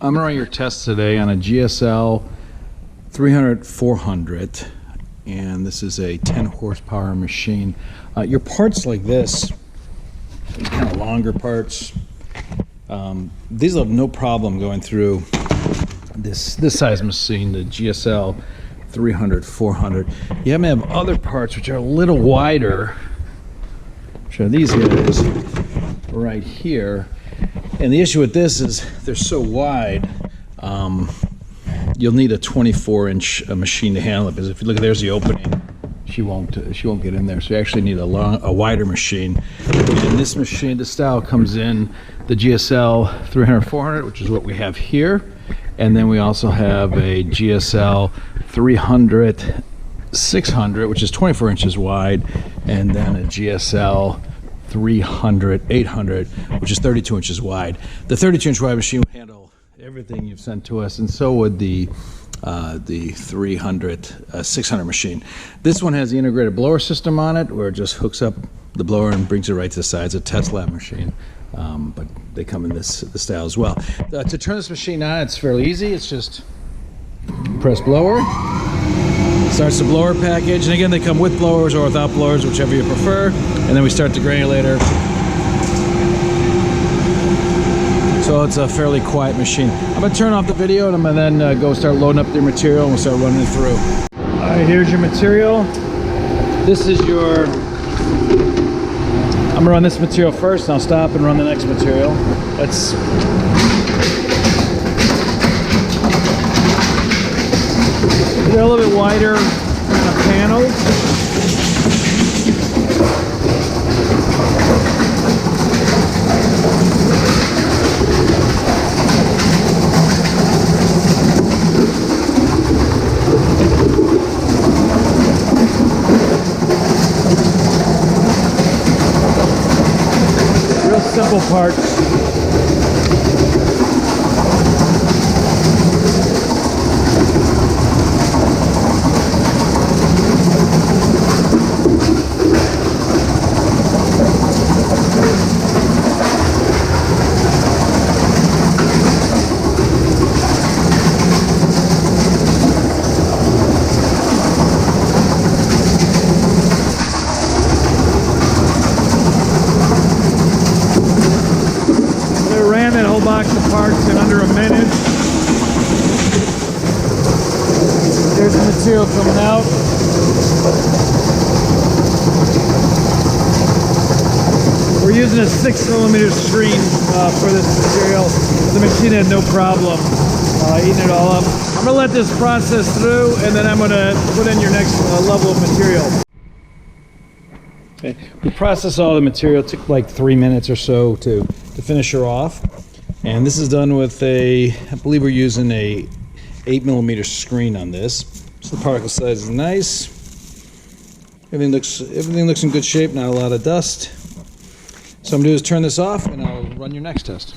I'm running your test today on a GSL 300-400, and this is a 10 horsepower machine. Your parts like this, these kind of longer parts, these will have no problem going through this size machine, the GSL 300-400. You happen to have other parts which are a little wider, which are these guys right here. And the issue with this is they're so wide, you'll need a 24-inch machine to handle it, because if you look, there's the opening. She won't get in there. So you actually need a wider machine. And this machine, this style comes in the GSL 300-400, which is what we have here. And then we also have a GSL 300-600, which is 24 inches wide, and then a GSL 300-800, which is 32 inches wide. The 32-inch wide machine would handle everything you've sent to us, and so would the 300-600 machine. This one has the integrated blower system on it, where it just hooks up the blower and brings it right to the side. It's a test lab machine, but they come in this style as well. To turn this machine on, it's fairly easy. It's just press blower, starts the blower package, and again, they come with blowers or without blowers, whichever you prefer. And then we start the granulator. So it's a fairly quiet machine. I'm gonna turn off the video and I'm gonna then go start loading up your material, and we'll start running it through. All right, here's your material. This is your, I'm gonna run this material first, and I'll stop and run the next material. That's they're a little bit wider panels. Real simple parts. Box of parts in under a minute. There's the material coming out. We're using a 6mm screen for this material. The machine had no problem eating it all up. I'm going to let this process through, and then I'm going to put in your next level of material. Okay. We process all the material. It took like 3 minutes or so to finish her off. And this is done with I believe we're using a 8mm screen on this. So the particle size is nice. Everything looks in good shape, not a lot of dust. So I'm gonna do is turn this off, and I'll run your next test.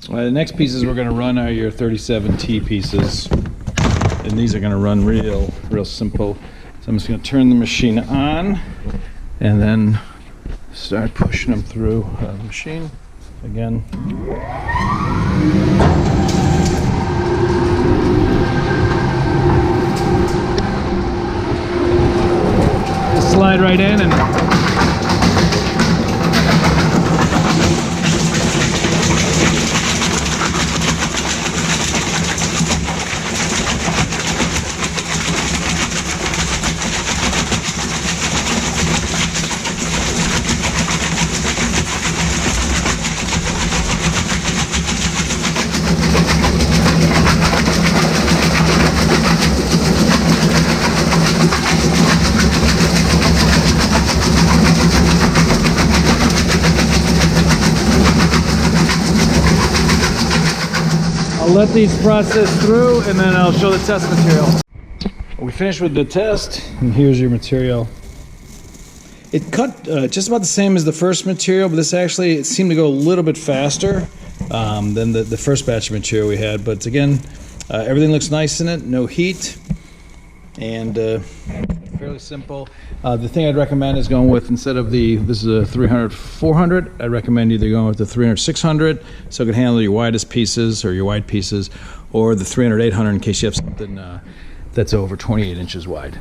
The next pieces we're gonna run are your 37T pieces. And these are gonna run real simple. So I'm just gonna turn the machine on and then start pushing them through the machine. Again. Just slide right in and I'll let these process through, and then I'll show the test material. We finished with the test, and here's your material. It cut just about the same as the first material, but this actually, it seemed to go a little bit faster than the first batch of material we had. But again, everything looks nice in it, no heat, and fairly simple. The thing I'd recommend is going with, instead of this is a 300/400, I'd recommend either going with the 300/600, so it can handle your widest pieces or your wide pieces, or the 300/800 in case you have something that's over 28 inches wide.